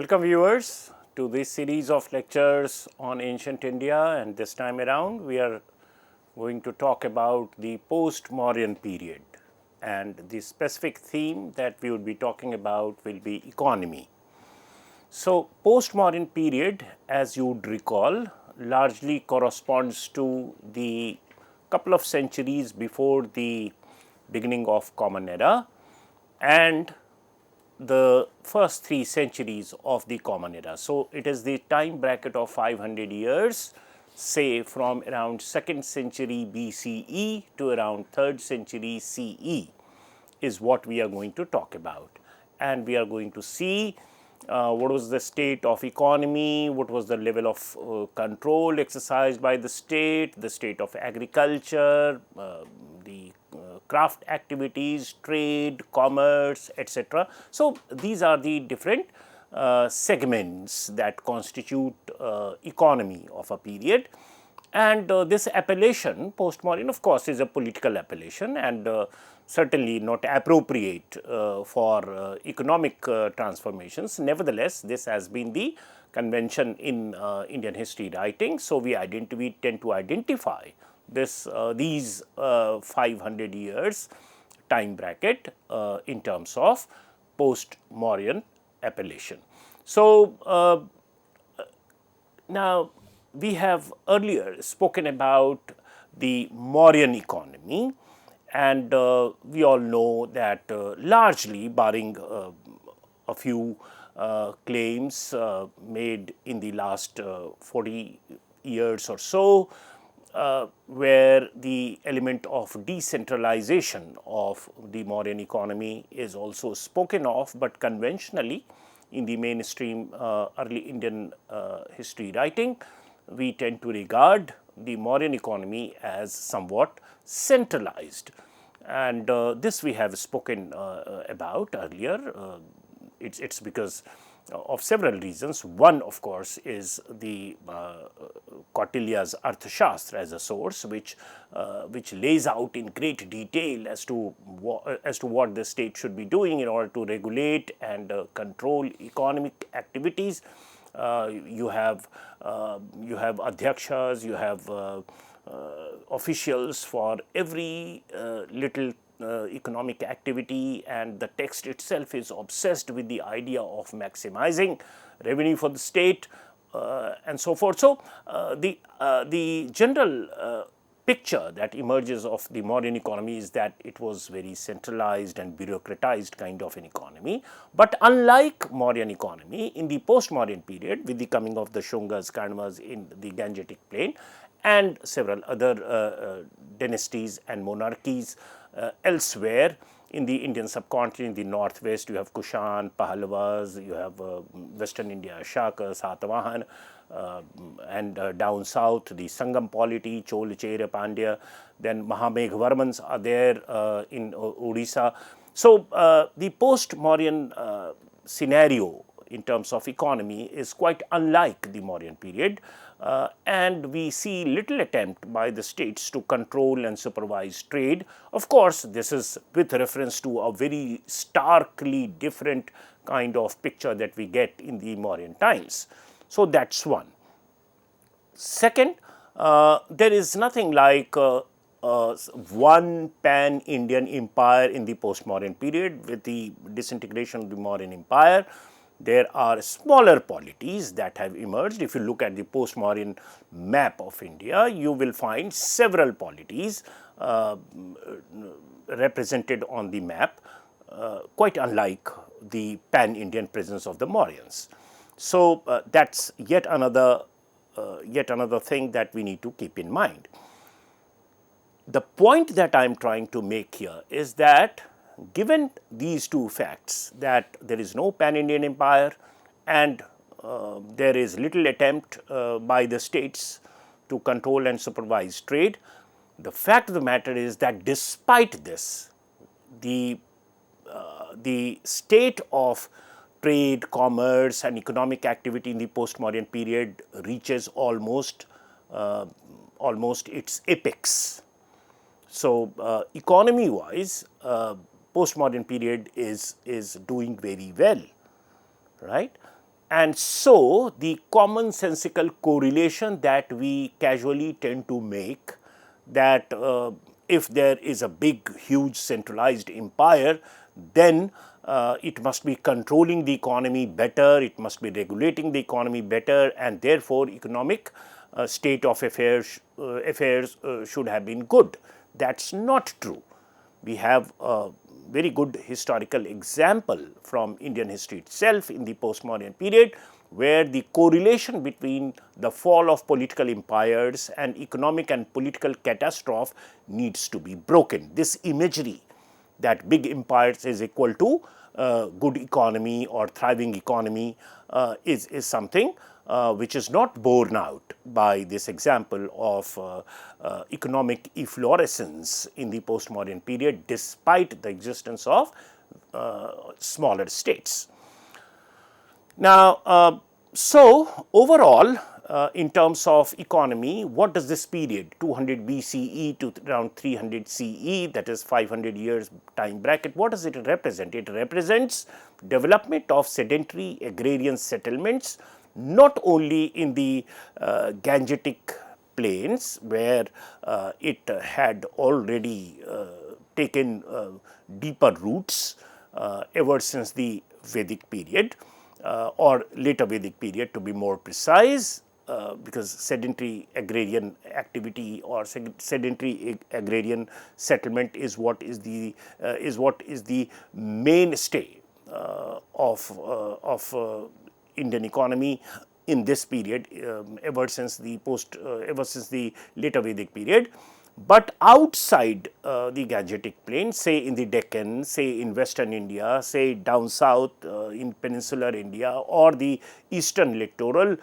Welcome viewers to this series of lectures on ancient India, and this time around we are going to talk about the post Mauryan period, and the specific theme that we would be talking about will be economy. So, post Mauryan period, as you would recall, largely corresponds to the couple of centuries before the beginning of Common Era and the first 3 centuries of the Common Era. So, it is the time bracket of 500 years, say from around 2nd century BCE to around 3rd century CE is what we are going to talk about. And we are going to see what was the state of economy, what was the level of control exercised by the state of agriculture, the craft activities, trade, commerce, etc. So, these are the different segments that constitute economy of a period, and this appellation post Mauryan of course is a political appellation and certainly not appropriate for economic transformations. Nevertheless, this has been the convention in Indian history writing. So, we tend to identify this these 500 years time bracket in terms of post Mauryan appellation. So, now we have earlier spoken about the Mauryan economy, and we all know that largely barring a few claims made in the last 40 years or so, where the element of decentralization of the Mauryan economy is also spoken of, but conventionally in the mainstream early Indian history writing, we tend to regard the Mauryan economy as somewhat centralized, and this we have spoken about earlier. It's because of several reasons. One, of course, is the Kautilya's Arthashastra as a source, which lays out in great detail as to what the state should be doing in order to regulate and control economic activities. You have adhyakshas, you have officials for every little economic activity, and the text itself is obsessed with the idea of maximizing revenue for the state and so forth. So, the general picture that emerges of the Mauryan economy is that it was very centralized and bureaucratized kind of an economy. But unlike Mauryan economy, in the post Mauryan period, with the coming of the Shungas, Kanvas in the Gangetic plain and several other dynasties and monarchies elsewhere in the Indian subcontinent, in the northwest, you have Kushan, Pahalwas, you have western India, Shaka, Satavahan, and down south the Sangam polity, Chol, Chera, Pandya, then Mahameghavarmans are there in Odisha. So, the post Mauryan scenario in terms of economy is quite unlike the Mauryan period, and we see little attempt by the states to control and supervise trade. Of course, this is with reference to a very starkly different kind of picture that we get in the Mauryan times. So, that is one. Second, there is nothing like one pan-Indian empire in the post-Mauryan period. With the disintegration of the Mauryan empire, there are smaller polities that have emerged. If you look at the post-Mauryan map of India, you will find several polities represented on the map, quite unlike the pan-Indian presence of the Mauryans. So, that is yet another thing that we need to keep in mind. The point that I am trying to make here is that given these two facts, that there is no pan-Indian empire and there is little attempt by the states to control and supervise trade, the fact of the matter is that despite this, the state of trade, commerce and economic activity in the post-Mauryan period reaches almost its apex. So, economy wise, post-Mauryan period is doing very well, right. And so, the commonsensical correlation that we casually tend to make, that if there is a big huge centralized empire, then it must be controlling the economy better, it must be regulating the economy better, and therefore, economic state of affairs should have been good. That is not true. We have a very good historical example from Indian history itself in the post Mauryan period, where the correlation between the fall of political empires and economic and political catastrophe needs to be broken. This imagery that big empires is equal to good economy or thriving economy is something which is not borne out by this example of economic efflorescence in the post Mauryan period, despite the existence of smaller states. Now, so overall, in terms of economy, what does this period 200 BCE to around 300 CE, that is 500 years time bracket, what does it represent? It represents development of sedentary agrarian settlements, not only in the Gangetic plains, where it had already taken deeper roots ever since the Vedic period, or later Vedic period to be more precise, because sedentary agrarian activity or sedentary agrarian settlement is what is the mainstay of Indian economy in this period, ever since the later Vedic period. But outside the Gangetic plain, say in the Deccan, say in western India, say down south in peninsular India, or the eastern littoral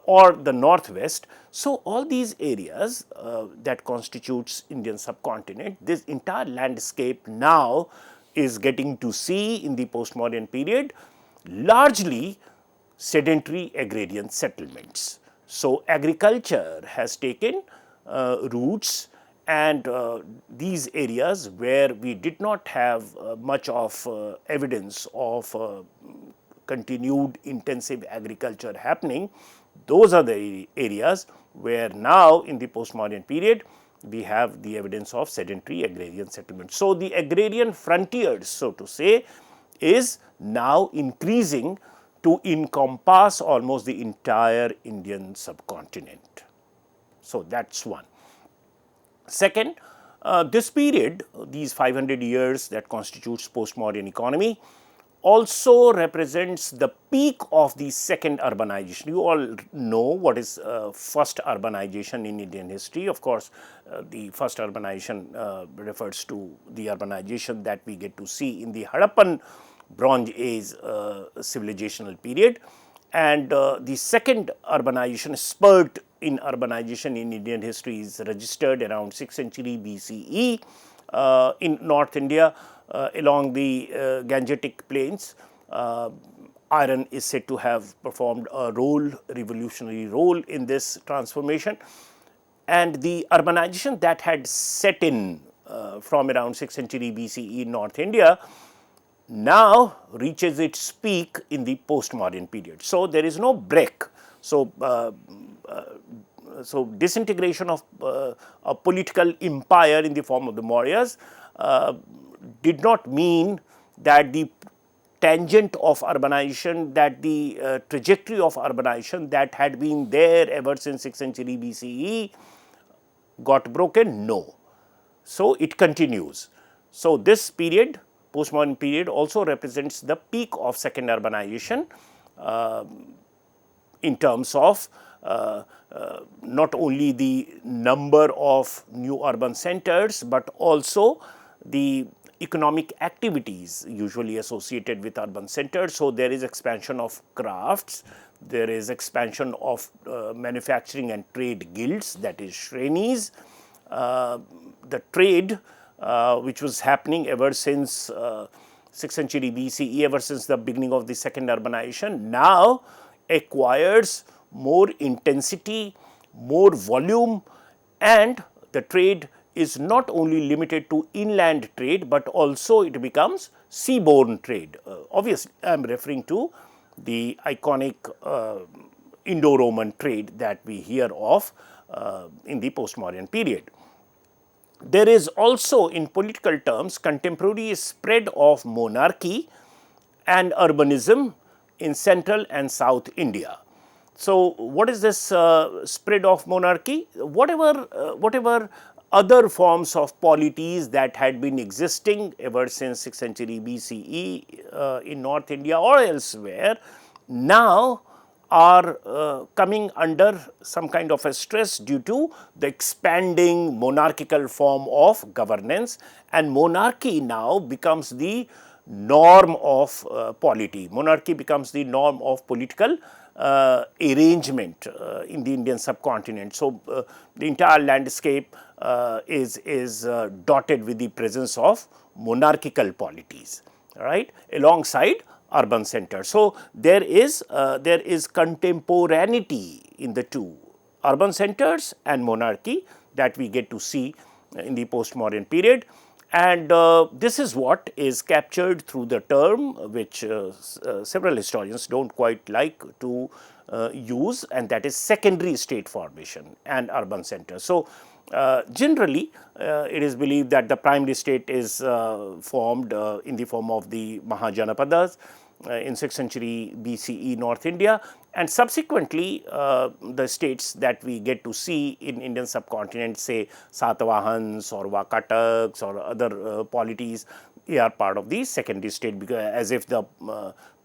or the northwest. So, all these areas that constitutes Indian subcontinent, this entire landscape now is getting to see in the post Mauryan period largely sedentary agrarian settlements. So, agriculture has taken roots, and these areas where we did not have much of evidence of continued intensive agriculture happening, those are the areas where now in the post Mauryan period we have the evidence of sedentary agrarian settlement. So, the agrarian frontiers, so to say, is now increasing to encompass almost the entire Indian subcontinent. So, that is one. Second, this period, these 500 years that constitutes post Mauryan economy, also represents the peak of the second urbanization. You all know what is first urbanization in Indian history. Of course, the first urbanization refers to the urbanization that we get to see in the Harappan Bronze Age civilizational period, and the second urbanization, spurt in urbanization in Indian history, is registered around 6th century BCE in North India along the Gangetic plains. Iron is said to have performed a revolutionary role in this transformation, and the urbanization that had set in from around 6th century BCE in North India now reaches its peak in the post Mauryan period. So, there is no break. So, disintegration of a political empire in the form of the Mauryas did not mean that the tangent of urbanization, that the trajectory of urbanization that had been there ever since 6th century BCE got broken. No. So, it continues. So, this period, post Mauryan period, also represents the peak of second urbanization in terms of not only the number of new urban centers, but also the economic activities usually associated with urban centers. So, there is expansion of crafts, there is expansion of manufacturing and trade guilds, that is Shrenis. The trade which was happening ever since 6th century BCE, ever since the beginning of the second urbanization, now acquires more intensity, more volume, and the trade is not only limited to inland trade, but also it becomes seaborne trade. Obviously, I am referring to the iconic Indo-Roman trade that we hear of in the post-Mauryan period. There is also, in political terms, contemporary spread of monarchy and urbanism in central and south India. So, what is this spread of monarchy? Whatever other forms of polities that had been existing ever since 6th century BCE in North India or elsewhere, now are coming under some kind of a stress due to the expanding monarchical form of governance, and monarchy now becomes the norm of polity. Monarchy becomes the norm of political arrangement in the Indian subcontinent. So, the entire landscape is dotted with the presence of monarchical polities, right, alongside urban centers. So, there is contemporaneity in the two, urban centers and monarchy, that we get to see in the post-Mauryan period. And this is what is captured through the term which several historians do not quite like to use, and that is secondary state formation and urban centers. So, generally it is believed that the primary state is formed in the form of the Mahajanapadas in 6th century BCE North India, and subsequently the states that we get to see in Indian subcontinent, say Satavahans or Vakataks or other polities, they are part of the secondary state, because as if the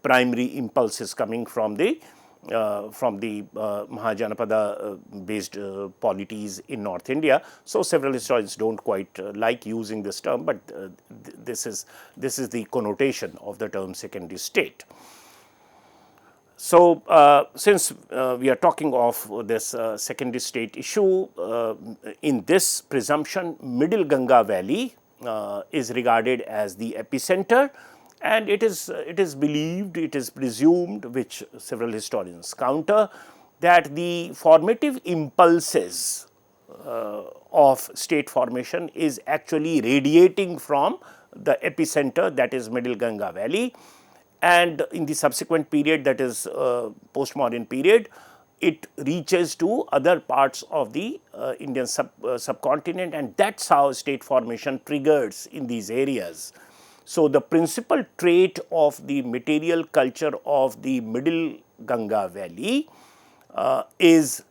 primary impulse is coming from the Mahajanapada based polities in North India. So, several historians do not quite like using this term, but this is the connotation of the term secondary state. So, since we are talking of this secondary state issue, in this presumption, Middle Ganga Valley is regarded as the epicenter, and it is believed, it is presumed, which several historians counter, that the formative impulses of state formation is actually radiating from the epicenter, that is Middle Ganga Valley, and in the subsequent period, that is post-Mauryan period, it reaches to other parts of the Indian subcontinent, and that is how state formation triggers in these areas. So, the principal trait of the material culture of the Middle Ganga Valley is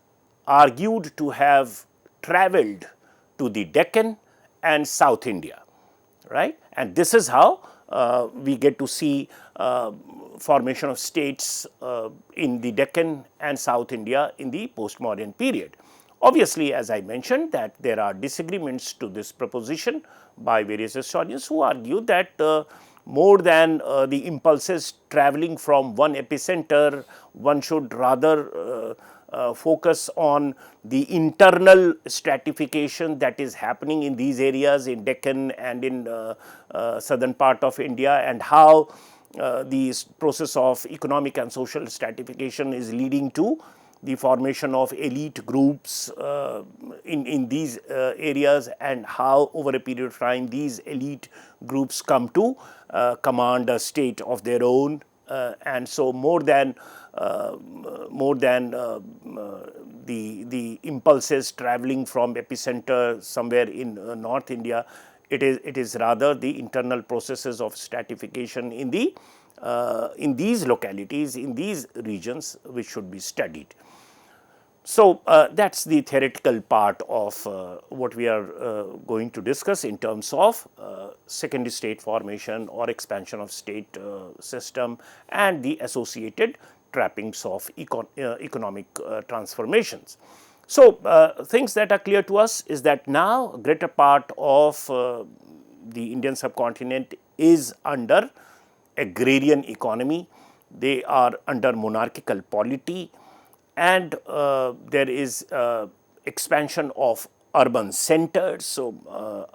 argued to have travelled to the Deccan and South India, right, and this is how we get to see formation of states in the Deccan and South India in the post-Mauryan period. Obviously, as I mentioned, that there are disagreements to this proposition by various historians who argue that more than the impulses travelling from one epicenter, one should rather focus on the internal stratification that is happening in these areas in Deccan and in southern part of India, and how the process of economic and social stratification is leading to the formation of elite groups in these areas, and how over a period of time these elite groups come to command a state of their own, and so more than the impulses travelling from epicenter somewhere in North India, it is rather the internal processes of stratification in these localities, in these regions, which should be studied. So, that is the theoretical part of what we are going to discuss in terms of secondary state formation or expansion of state system and the associated trappings of economic transformations. So, things that are clear to us is that now a greater part of the Indian subcontinent is under agrarian economy, they are under monarchical polity, and there is expansion of urban centers. So,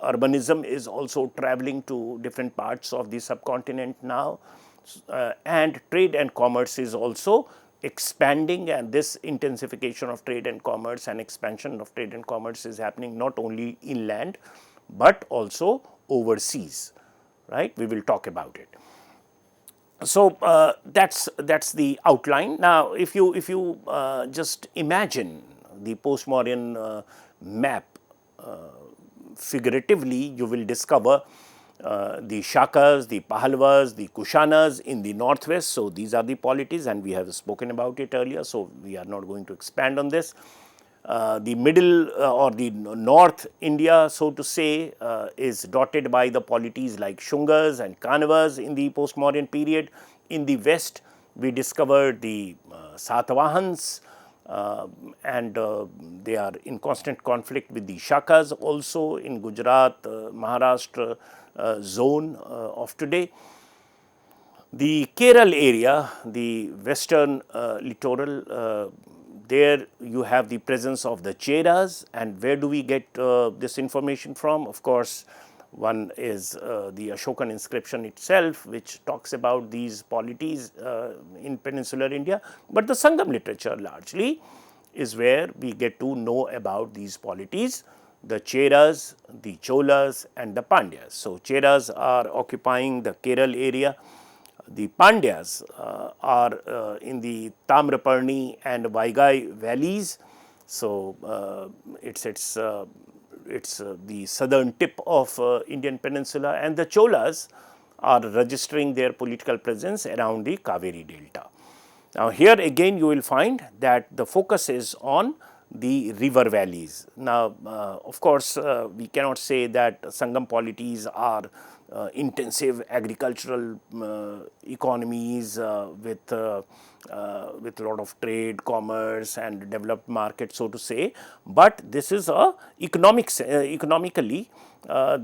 urbanism is also travelling to different parts of the subcontinent now, and trade and commerce is also expanding, and this intensification of trade and commerce and expansion of trade and commerce is happening not only inland, but also overseas, right. We will talk about it. So that's the outline. Now, if you just imagine the Post Mauryan map figuratively, you will discover the Shakas, the Pahalwas, the Kushanas in the northwest. So these are the polities, and we have spoken about it earlier. So we are not going to expand on this. The middle or the north India, so to say, is dotted by the polities like Shungas and Kanavas in the post Mauryan period. In the west, we discovered the Satvahans, and they are in constant conflict with the Shakas also in Gujarat, Maharashtra zone of today. The Kerala area, the western littoral, there you have the presence of the Cheras. And where do we get this information from? Of course, one is the Ashokan inscription itself, which talks about these polities in peninsular India, but the Sangam literature largely is where we get to know about these polities, the Cheras, the Cholas and the Pandyas. So, Cheras are occupying the Kerala area. The Pandyas are in the Tamraparni and Vaigai valleys. So, it's the southern tip of Indian peninsula, and the Cholas are registering their political presence around the Kaveri delta. Now, here again you will find that the focus is on the river valleys. Now, of course, we cannot say that Sangam polities are intensive agricultural economies with a lot of trade, commerce and developed market, so to say, but this is a economically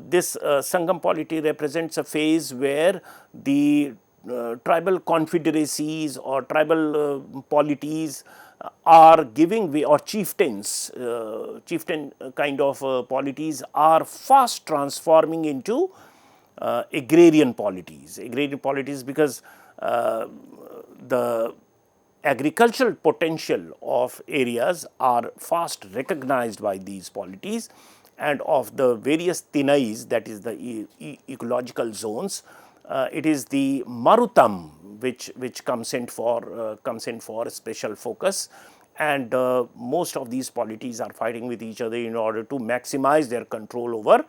this Sangam polity represents a phase where the tribal confederacies or tribal polities are giving way, or chieftains, chieftain kind of polities are fast transforming into agrarian polities because the agricultural potential of areas are fast recognized by these polities, and of the various tinais, that is the ecological zones, it is the Marutam which comes in for special focus, and most of these polities are fighting with each other in order to maximize their control over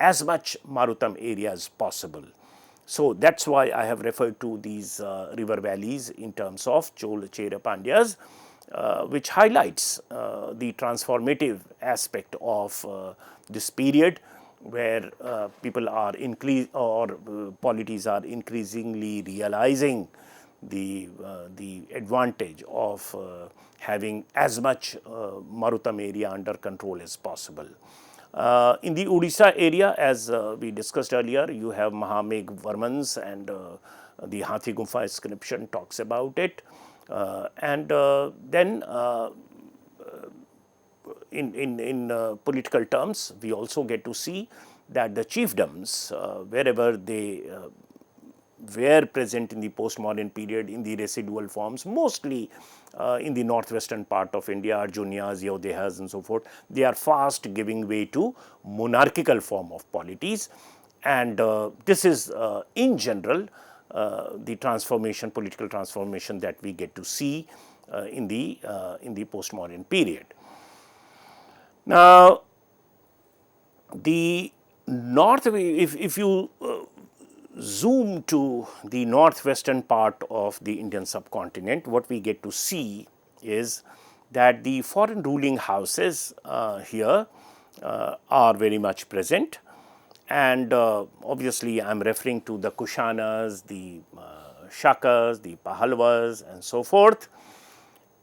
as much Marutam area as possible. So, that is why I have referred to these river valleys in terms of Chol, Chera, Pandyas, which highlights the transformative aspect of this period, where people are polities are increasingly realizing the advantage of having as much Marutam area under control as possible. In the Odisha area, as we discussed earlier, you have Mahamegh Varmans, and the Hathi Gumpha inscription talks about it. And then in political terms, we also get to see that the chiefdoms, wherever they were present in the post Mauryan period in the residual forms, mostly in the northwestern part of India, Arjunias, Yaudehas and so forth, they are fast giving way to monarchical form of polities, and this is in general the transformation, political transformation that we get to see in the post Mauryan period. Now, the north, if you zoom to the northwestern part of the Indian subcontinent, what we get to see is that the foreign ruling houses here are very much present, and obviously I am referring to the Kushanas, the Shakas, the Pahalwas and so forth,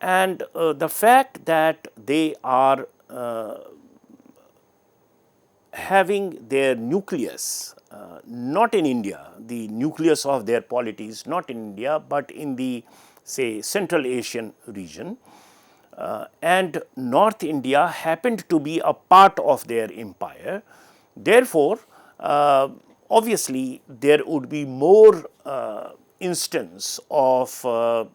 and the fact that they are having their nucleus not in India, the nucleus of their polities not in India, but in the say Central Asian region, and North India happened to be a part of their empire. Therefore, obviously there would be more instance of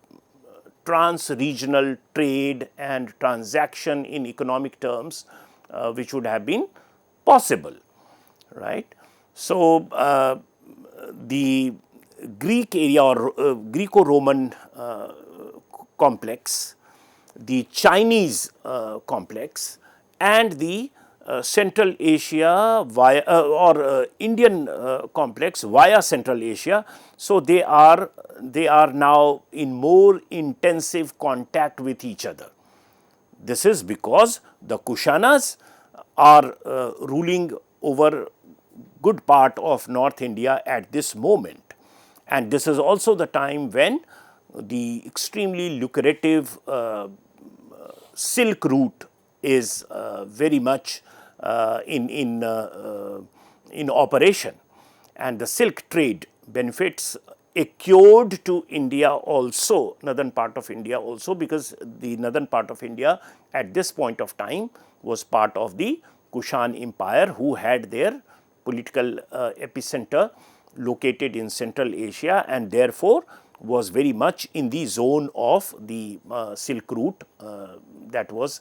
trans-regional trade and transaction in economic terms, which would have been possible, right. So, the Greek area or Greco-Roman complex, the Chinese complex, and the Central Asia via or Indian complex via Central Asia. So, they are now in more intensive contact with each other. This is because the Kushanas are ruling over good part of North India at this moment, and this is also the time when the extremely lucrative silk route is very much in operation, and the silk trade benefits accrued to India also, northern part of India also, because the northern part of India at this point of time was part of the Kushan Empire, who had their political epicenter located in Central Asia, and therefore was very much in the zone of the Silk Route that was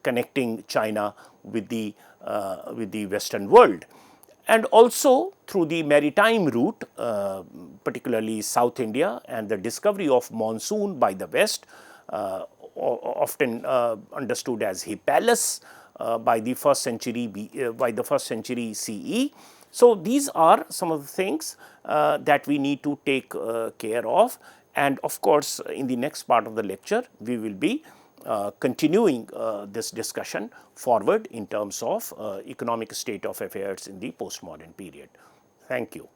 connecting China with the Western world. And also through the maritime route, particularly South India, and the discovery of monsoon by the West, often understood as Hippalus, by the first century CE. So, these are some of the things that we need to take care of, and of course, in the next part of the lecture we will be continuing this discussion forward in terms of economic state of affairs in the postmodern period. Thank you.